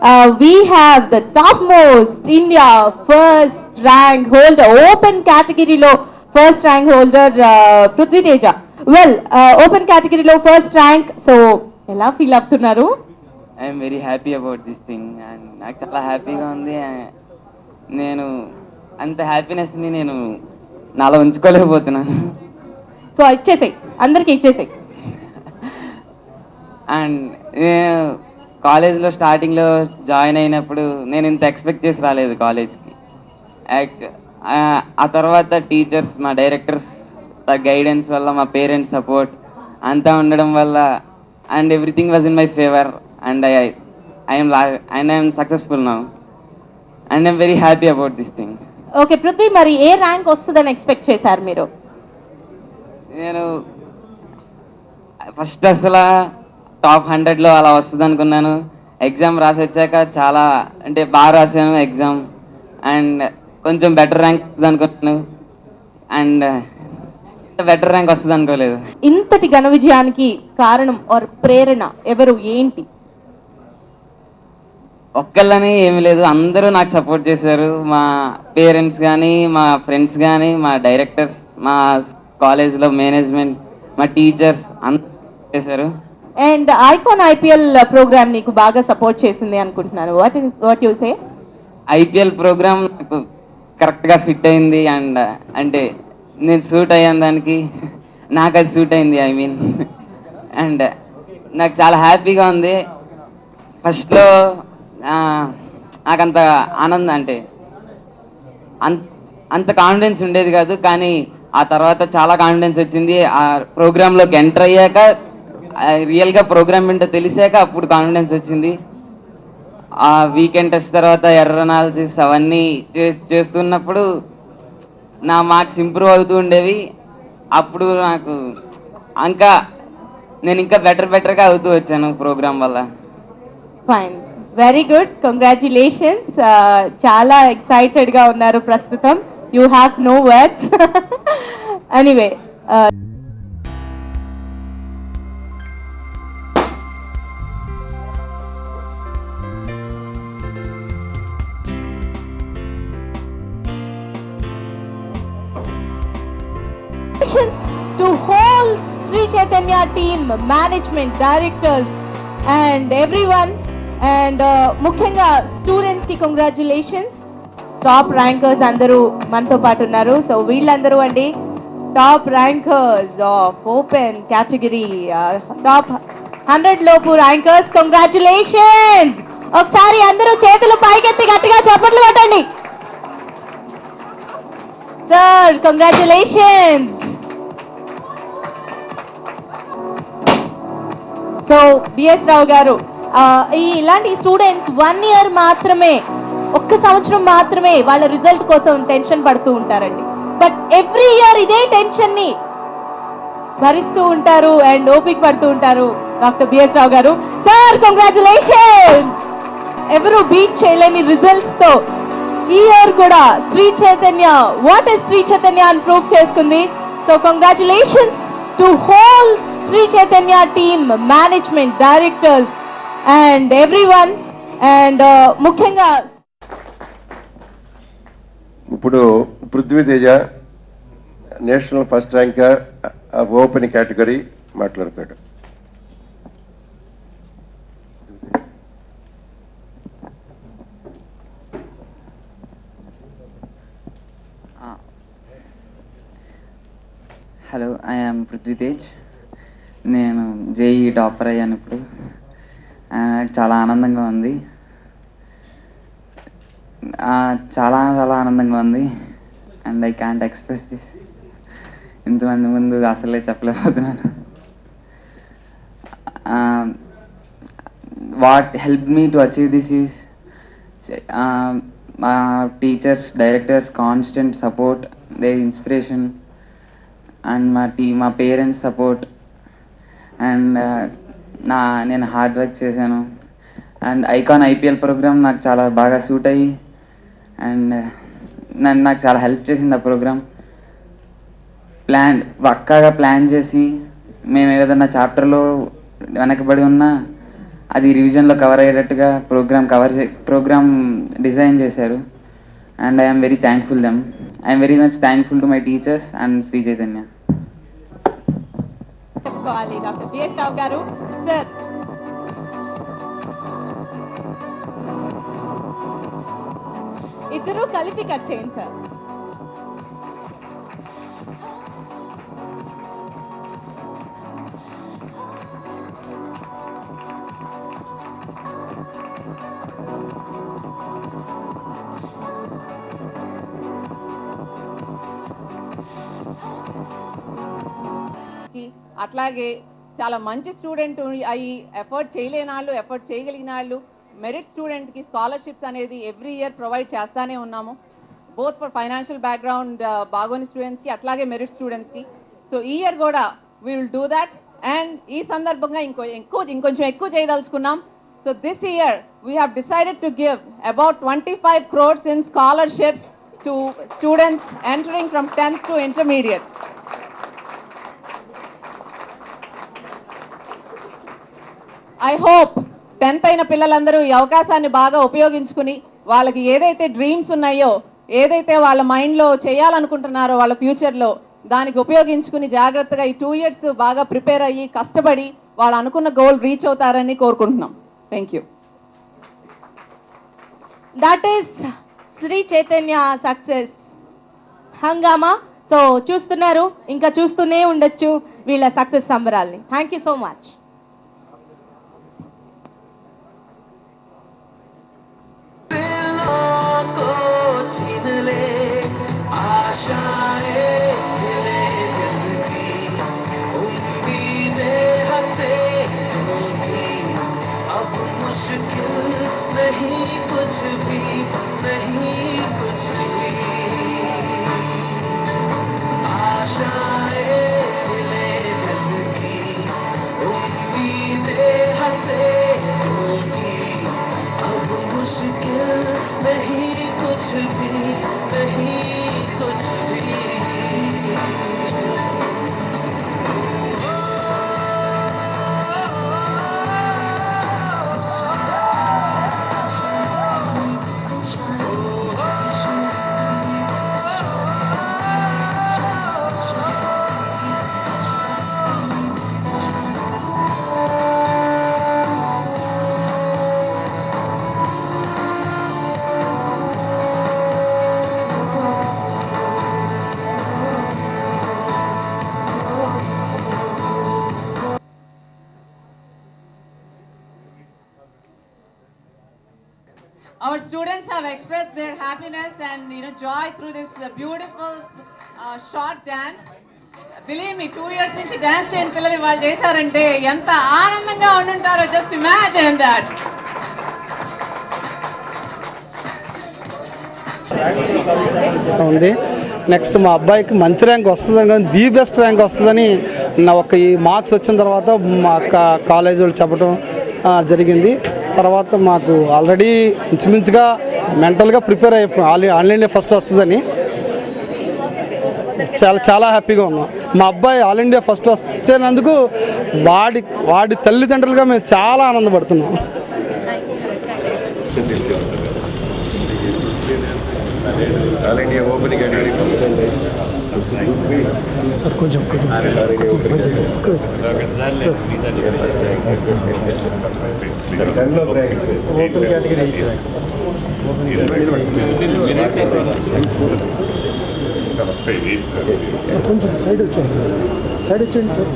We have the topmost India first rank holder, open category లో first rank holder Prithvi Teja. Well, open category లో first rank. So ఎలా feel అవుతున్నారు? I'm very happy about this thing and నాకు చాలా హ్యాపీగా ఉంది. నేను అంత హ్యాపీనెస్ని నేను నాలో ఉంచుకోలేకపోతున్నాను. సో ఇచ్చేసాయి, అందరికి ఇచ్చేసాయి. అండ్ నేను కాలేజ్లో స్టార్టింగ్లో జాయిన్ అయినప్పుడు నేను ఇంత ఎక్స్పెక్ట్ చేసి రాలేదు కాలేజ్కి. ఆ తర్వాత టీచర్స్, మా డైరెక్టర్స్ గైడెన్స్ వల్ల, మా పేరెంట్స్ సపోర్ట్ అంతా ఉండడం వల్ల and everything was in my favour and I'm successful now and I'm very happy about this thing. Okay Prithvi, మరి ఏ ర్యాంక్ వస్తుందని ఎక్స్పెక్ట్ చేశారు మీరు? నేను ఫస్ట్ అసలు టాప్ 100లో అలా వస్తుంది అనుకున్నాను. ఎగ్జామ్ రాసి వచ్చాక చాలా అంటే బాగా రాశాను ఎగ్జామ్ అండ్ కొంచెం బెటర్ ర్యాంక్ వస్తుంది అనుకున్నాను అండ్ బెటర్ ర్యాంక్ వస్తుంది అనుకోలేదు. ఇంతటి ఘన విజయానికి కారణం ఆర్ ప్రేరణ ఎవరు, ఏంటి? ఒక్కళ్ళని ఏమీ లేదు, అందరూ నాకు సపోర్ట్ చేశారు. మా పేరెంట్స్ కానీ, మా ఫ్రెండ్స్ కానీ, మా డైరెక్టర్స్, మా కాలేజ్లో మేనేజ్మెంట్, మా టీచర్స్ అందరూ చేశారు. అండ్ ఐకాన్ ఐపీఎల్ ప్రోగ్రామ్ నీకు బాగా సపోర్ట్ చేసింది అనుకుంటున్నాను. What you say? IPL program నాకు కరెక్ట్గా ఫిట్ అయింది అండ్ అంటే నేను సూట్ అయ్యాను దానికి, నాకు అది సూట్ అయింది. ఐ మీన్ అండ్ నాకు చాలా హ్యాపీగా ఉంది. ఫస్ట్లో నాకంత ఆనందం అంటే అంత కాన్ఫిడెన్స్ ఉండేది కాదు, కానీ ఆ తర్వాత చాలా కాన్ఫిడెన్స్ వచ్చింది. ఆ ప్రోగ్రాంలోకి ఎంటర్ అయ్యాక రియల్గా ప్రోగ్రామ్ ఏంటో తెలిసాక అప్పుడు కాన్ఫిడెన్స్ వచ్చింది. ఆ వీకెండ్ టెస్ట్ తర్వాత ఎర్ర అనాలిసిస్ అవన్నీ చేస్తున్నప్పుడు నా మార్క్స్ ఇంప్రూవ్ అవుతూ ఉండేవి. అప్పుడు నాకు ఇంకా నేను ఇంకా బెటర్గా అవుతూ వచ్చాను ప్రోగ్రామ్ వల్ల. Fine, very good, congratulations. చాలా ఎక్సైటెడ్గా ఉన్నారు ప్రస్తుతం. You have no words. Anyway, to whole Sri Chaitanya team, management, directors and everyone, and ముఖ్యంగా స్టూడెంట్స్ కి కంగ్రాచులేషన్స్. టాప్ ర్యాంకర్స్ అందరూ మనతో పాటు ఉన్నారు. సో వీళ్ళందరూ అండి top rankers of open category, top 100 లోపు ర్యాంకర్స్. కంగ్రాచులేషన్స్. ఒకసారి అందరూ చేతులు పైకెత్తి గట్టిగా చప్పట్లు కొట్టండి. Sir, congratulations. సో బిఎస్ రావు గారు, ఇలాంటి స్టూడెంట్స్ 1 ఇయర్ మాత్రమే, ఒక్క సంవత్సరం మాత్రమే వాళ్ళ రిజల్ట్ కోసం టెన్షన్ పడుతూ ఉంటారండి. బట్ ఎవ్రీ ఇయర్ ఇదే టెన్షన్ ని భరిస్తూ ఉంటారు అండ్ ఓపిక పడుతూ ఉంటారు డాక్టర్ బిఎస్ రావు గారు. Sir, congratulations. ఎవరు బీట్ చేయలేని రిజల్ట్స్ తో ఈ ఇయర్ కూడా శ్రీ చైతన్య వాట్ ఇస్ శ్రీ చైతన్య అని ప్రూవ్ చేసుకుంది. So congratulations to whole Sri Chaitanya team, management, directors and everyone, and ముఖ్యంగా ఇప్పుడు Prithvi Teja national first ranker open category మాట్లాడతాడు. Hello, I am Prithvi Tej. నేను జేఈ టాపర్ అయ్యాను ఇప్పుడు. చాలా ఆనందంగా ఉంది, చాలా చాలా ఆనందంగా ఉంది and I can't express this. ఇంతమంది ముందు అసలే చెప్పలేకపోతున్నాను. What help me to achieve this is మా teachers, directors constant support, their inspiration and మా పేరెంట్స్ సపోర్ట్ అండ్ నేను హార్డ్ వర్క్ చేశాను అండ్ ఐకాన్ ఐపీఎల్ ప్రోగ్రామ్ నాకు చాలా బాగా సూట్ అయ్యి అండ్ నాకు చాలా హెల్ప్ చేసింది ఆ ప్రోగ్రామ్. పక్కాగా ప్లాన్ చేసి మేము ఏదైనా చాప్టర్లో వెనకబడి ఉన్నా అది రివిజన్లో కవర్ అయ్యేటట్టుగా ప్రోగ్రామ్ డిజైన్ చేశారు. And I'm very thankful them. I'm very much thankful to my teachers and Sri Chaitanya. చెప్పుకోవాలి డాక్టర్ బిఎస్ రావు గారు. సార్, ఇద్దరు కలిపి కట్ చేయండి సార్. అట్లాగే చాలా మంచి స్టూడెంట్ అయ్యి ఎఫర్ట్ చేయలేని వాళ్ళు, ఎఫర్ట్ చేయగలిగిన వాళ్ళు, మెరిట్ స్టూడెంట్కి స్కాలర్షిప్స్ అనేది ఎవ్రీ ఇయర్ ప్రొవైడ్ చేస్తానే ఉన్నాము. బోత్ ఫర్ ఫైనాన్షియల్ బ్యాక్గ్రౌండ్ బాగోని స్టూడెంట్స్కి అట్లాగే మెరిట్ స్టూడెంట్స్కి. సో ఈ ఇయర్ కూడా we will do that. And ఈ సందర్భంగా ఇంకొంచెం ఎక్కువ చేయదలుచుకున్నాం. So this year we have decided to give about 25 crores in scholarships to students entering from 10th to intermediate. I hope 10th అయిన పిల్లలందరూ ఈ అవకాశాన్ని బాగా ఉపయోగించుకుని వాళ్ళకి ఏదైతే డ్రీమ్స్ ఉన్నాయో, ఏదైతే వాళ్ళ మైండ్లో చేయాలనుకుంటున్నారో వాళ్ళ ఫ్యూచర్లో, దానికి ఉపయోగించుకుని జాగ్రత్తగా ఈ 2 years బాగా ప్రిపేర్ అయ్యి కష్టపడి వాళ్ళు అనుకున్న గోల్ రీచ్ అవుతారని కోరుకుంటున్నాం. Thank you. That is Shri Chaitanya success హంగామా. సో చూస్తున్నారు, ఇంకా చూస్తూనే ఉండొచ్చు వీళ్ళ సక్సెస్ సంబరాల్ని. Thank you so much. Our students have expressed their happiness and joy through this beautiful short dance. Believe me, 2 years నుంచి డాన్స్ చేయని పిల్లలు వాళ్ళు చేశారంటే ఎంత ఆనందంగా ఉండుంటారో. Just imagine that. ఉంది. నెక్స్ట్ మా అబ్బాయికి మంచి ర్యాంక్ వస్తుందని, కానీ ది బెస్ట్ ర్యాంక్ వస్తుందని నా ఒక ఈ మార్క్స్ వచ్చిన తర్వాత మా కాలేజ్ వాళ్ళు చెప్పడం జరిగింది. తర్వాత మాకు ఆల్రెడీ ఇంచుమించుగా మెంటల్గా ప్రిపేర్ అయిపోయి ఆల్ ఇండియా ఫస్ట్ వస్తుందని చాలా హ్యాపీగా ఉన్నాం. మా అబ్బాయి ఆల్ ఇండియా ఫస్ట్ వచ్చేందుకు వాడి తల్లిదండ్రులుగా మేము చాలా ఆనందపడుతున్నాం. All India open category sir కొంచెం ఓపెన్ కేటగిరీ కొంచెం సైడ్ వచ్చేయండి సార్.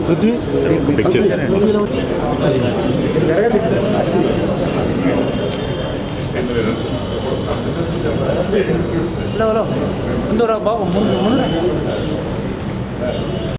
పృథ్వీ ముందు రా బాబు, ముందు